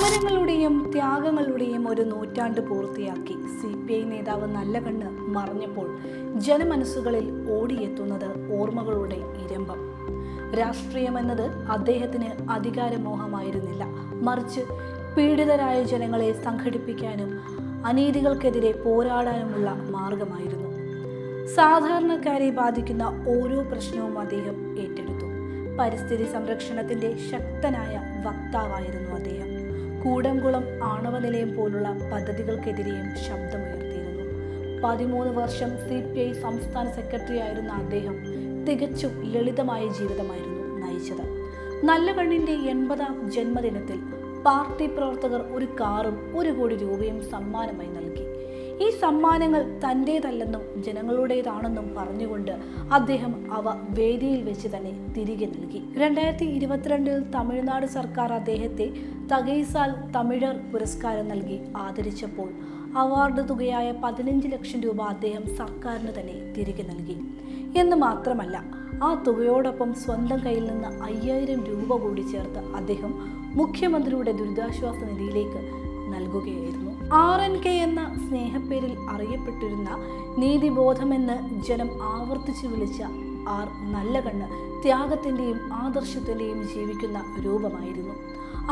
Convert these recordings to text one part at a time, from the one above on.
സമരങ്ങളുടെയും ത്യാഗങ്ങളുടെയും ഒരു നൂറ്റാണ്ട് പൂർത്തിയാക്കി CPI നേതാവ് നല്ലകണ്ണ് മറഞ്ഞപ്പോൾ ജനമനസ്സുകളിൽ ഓടിയെത്തുന്നത് ഓർമ്മകളുടെ ഇരമ്പം. രാഷ്ട്രീയമെന്നത് അദ്ദേഹത്തിന് അധികാരമോഹമായിരുന്നില്ല, മറിച്ച് പീഡിതരായ ജനങ്ങളെ സംഘടിപ്പിക്കാനും അനീതികൾക്കെതിരെ പോരാടാനുമുള്ള മാർഗമായിരുന്നു. സാധാരണക്കാരെ ബാധിക്കുന്ന ഓരോ പ്രശ്നവും അദ്ദേഹം ഏറ്റെടുത്തു. പരിസ്ഥിതി സംരക്ഷണത്തിന്റെ ശക്തനായ വക്താവായിരുന്നു അദ്ദേഹം. കൂടംകുളം ആണവ നിലയം പോലുള്ള പദ്ധതികൾക്കെതിരെയും ശബ്ദമുയർത്തിയിരുന്നു. 13 വർഷം CPI സംസ്ഥാന സെക്രട്ടറി ആയിരുന്ന അദ്ദേഹം തികച്ചും ലളിതമായ ജീവിതമായിരുന്നു നയിച്ചത്. നല്ലകണ്ണിന്റെ 80ാം ജന്മദിനത്തിൽ പാർട്ടി പ്രവർത്തകർ ഒരു കാറും 1 കോടി രൂപയും സമ്മാനമായി നൽകി. ഈ സമ്മാനങ്ങൾ തൻ്റേതല്ലെന്നും ജനങ്ങളുടേതാണെന്നും പറഞ്ഞുകൊണ്ട് അദ്ദേഹം അവ വേദിയിൽ വെച്ച് തന്നെ തിരികെ നൽകി. 2022 തമിഴ്നാട് സർക്കാർ അദ്ദേഹത്തെ തകൈസാൽ തമിഴർ പുരസ്കാരം നൽകി ആദരിച്ചപ്പോൾ അവാർഡ് തുകയായ 15 ലക്ഷം രൂപ അദ്ദേഹം സർക്കാരിന് തന്നെ തിരികെ നൽകി. എന്ന് മാത്രമല്ല, ആ തുകയോടൊപ്പം സ്വന്തം കയ്യിൽ നിന്ന് 5000 രൂപ കൂടി ചേർത്ത് അദ്ദേഹം മുഖ്യമന്ത്രിയുടെ ദുരിതാശ്വാസ നിധിയിലേക്ക് നൽകുകയായിരുന്നു. RNK എന്ന സ്നേഹപ്പേരിൽ അറിയപ്പെട്ടിരുന്ന നീതിബോധമെന്ന് ജനം ആവർത്തിച്ചു വിളിച്ച നല്ലകണ്ണ് ത്യാഗത്തിൻ്റെയും ആദർശത്തിൻ്റെയും ജീവിക്കുന്ന രൂപമായിരുന്നു.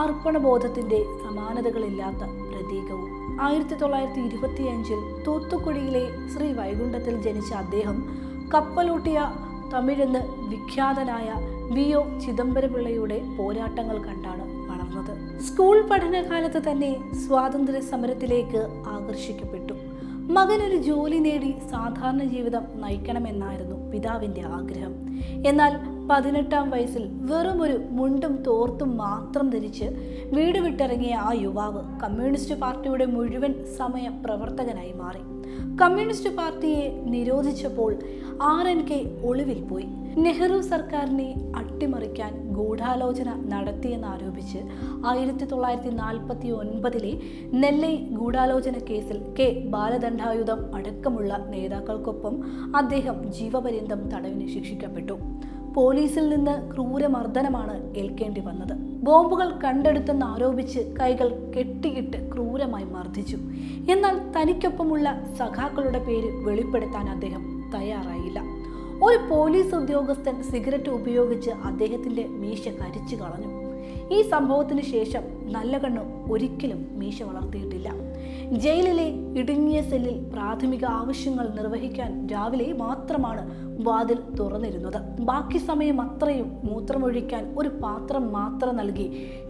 അർപ്പണബോധത്തിൻ്റെ സമാനതകളില്ലാത്ത പ്രതീകവും. 1925 തൂത്തുക്കുടിയിലെ ശ്രീ വൈകുണ്ഠത്തിൽ ജനിച്ച അദ്ദേഹം കപ്പലോട്ടിയ തമിഴെന്ന് വിഖ്യാതനായ VO ചിദംബരപിള്ളയുടെ പോരാട്ടങ്ങൾ കണ്ടാണ് വളർന്നത്. സ്കൂൾ പഠനകാലത്ത് തന്നെ സ്വാതന്ത്ര്യ സമരത്തിലേക്ക് ആകർഷിക്കപ്പെട്ടു. മകനൊരു ജോലി നേടി സാധാരണ ജീവിതം നയിക്കണമെന്നായിരുന്നു പിതാവിൻ്റെ ആഗ്രഹം. എന്നാൽ 18ാം വയസ്സിൽ വെറുമൊരു മുണ്ടും തോർത്തും മാത്രം ധരിച്ച് വീട് വിട്ടിറങ്ങിയ ആ യുവാവ് കമ്മ്യൂണിസ്റ്റ് പാർട്ടിയുടെ മുഴുവൻ സമയ പ്രവർത്തകനായി മാറി. കമ്മ്യൂണിസ്റ്റ് പാർട്ടിയെ നിരോധിച്ചപ്പോൾ RNK ഒളിവിൽ പോയി. നെഹ്റു സർക്കാരിനെ അട്ടിമറിക്കാൻ ഗൂഢാലോചന നടത്തിയെന്നാരോപിച്ച് 1949 നെല്ലൈ ഗൂഢാലോചന കേസിൽ K ബാലദണ്ഡായുധം അടക്കമുള്ള നേതാക്കൾക്കൊപ്പം അദ്ദേഹം ജീവപര്യന്തം തടവിന് ശിക്ഷിക്കപ്പെട്ടു. പോലീസിൽ നിന്ന് ക്രൂരമർദ്ദനമാണ് ഏൽക്കേണ്ടി വന്നത്. ബോംബുകൾ കണ്ടെടുത്തെന്നാരോപിച്ച് കൈകൾ കെട്ടിയിട്ട് ക്രൂരമായി മർദ്ദിച്ചു. എന്നാൽ തനിക്കൊപ്പമുള്ള സഖാക്കളുടെ പേര് വെളിപ്പെടുത്താൻ അദ്ദേഹം തയ്യാറായില്ല. ഒരു പോലീസ് ഉദ്യോഗസ്ഥൻ സിഗരറ്റ് ഉപയോഗിച്ച് അദ്ദേഹത്തിൻ്റെ മീശ കരിച്ചു കളഞ്ഞു. ഈ സംഭവത്തിന് ശേഷം നല്ലകണ്ണ് ഒരിക്കലും മീശ വളർത്തിയിട്ടില്ല. ജയിലിലെ ഇടുങ്ങിയ സെല്ലിൽ പ്രാഥമിക ആവശ്യങ്ങൾ നിർവഹിക്കാൻ രാവിലെ മാത്രമാണ് വാതിൽ തുറന്നിരുന്നത്. ബാക്കി സമയം അത്രയും മൂത്രമൊഴിക്കാൻ ഒരു പാത്രം മാത്രം നൽകി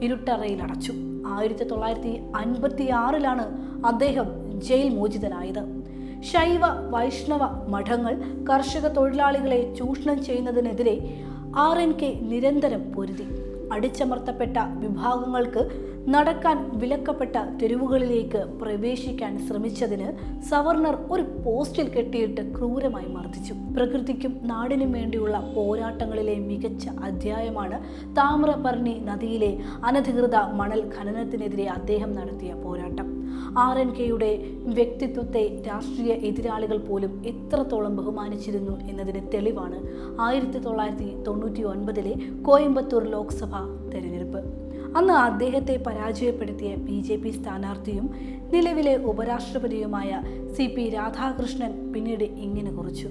ഇരുട്ടറയിൽ അടച്ചു. 1956 അദ്ദേഹം ജയിൽ മോചിതനായത്. ശൈവ വൈഷ്ണവ മഠങ്ങൾ കർഷക തൊഴിലാളികളെ ചൂഷണം ചെയ്യുന്നതിനെതിരെ RNK നിരന്തരം പൊരുതി. അടിച്ചമർത്തപ്പെട്ട വിഭാഗങ്ങൾക്ക് നടക്കാൻ വിലക്കപ്പെട്ട തെരുവുകളിലേക്ക് പ്രവേശിക്കാൻ ശ്രമിച്ചതിന് സവർണർ ഒരു പോസ്റ്റിൽ കെട്ടിയിട്ട് ക്രൂരമായി മർദ്ദിച്ചു. പ്രകൃതിക്കും നാടിനും വേണ്ടിയുള്ള പോരാട്ടങ്ങളിലെ മികച്ച അധ്യായമാണ് താമ്രപർണി നദിയിലെ അനധികൃത മണൽ ഖനനത്തിനെതിരെ അദ്ദേഹം നടത്തിയ പോരാട്ടം. RNKയുടെ വ്യക്തിത്വത്തെ രാഷ്ട്രീയ എതിരാളികൾ പോലും എത്രത്തോളം ബഹുമാനിച്ചിരുന്നു എന്നതിന് തെളിവാണ് 1999 കോയമ്പത്തൂർ ലോക്സഭാ തെരഞ്ഞെടുപ്പ്. അന്ന് അദ്ദേഹത്തെ പരാജയപ്പെടുത്തിയ BJP സ്ഥാനാർത്ഥിയും നിലവിലെ ഉപരാഷ്ട്രപതിയുമായ CP രാധാകൃഷ്ണൻ പിന്നീട് ഇങ്ങനെ കുറിച്ചു: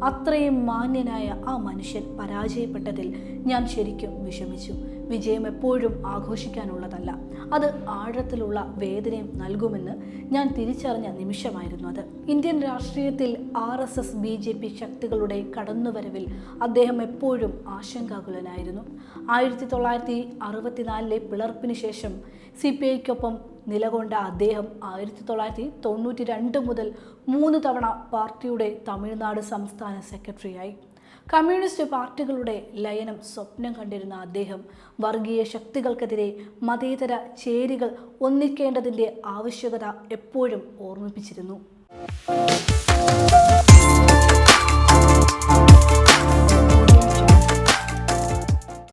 അത്രയും മാന്യനായ ആ മനുഷ്യൻ പരാജയപ്പെട്ടതിൽ ഞാൻ ശരിക്കും വിഷമിച്ചു. വിജയം എപ്പോഴും ആഘോഷിക്കാനുള്ളതല്ല, അത് ആഴത്തിലുള്ള വേദനയും നൽകുമെന്ന് ഞാൻ തിരിച്ചറിഞ്ഞ നിമിഷമായിരുന്നു അത്. ഇന്ത്യൻ രാഷ്ട്രീയത്തിൽ RSS BJP ശക്തികളുടെ കടന്നുവരവിൽ അദ്ദേഹം എപ്പോഴും ആശങ്കാകുലനായിരുന്നു. 1964 പിളർപ്പിന് ശേഷം CPIക്കൊപ്പം നിലകൊണ്ട അദ്ദേഹം 1992 മുതൽ 3 തവണ പാർട്ടിയുടെ തമിഴ്നാട് സംസ്ഥാന സെക്രട്ടറിയായി. കമ്മ്യൂണിസ്റ്റ് പാർട്ടികളുടെ ലയനം സ്വപ്നം കണ്ടിരുന്ന അദ്ദേഹം വർഗീയ ശക്തികൾക്കെതിരെ മതേതര ചേരികൾ ഒന്നിക്കേണ്ടതിൻ്റെ ആവശ്യകത എപ്പോഴും ഓർമ്മിപ്പിച്ചിരുന്നു.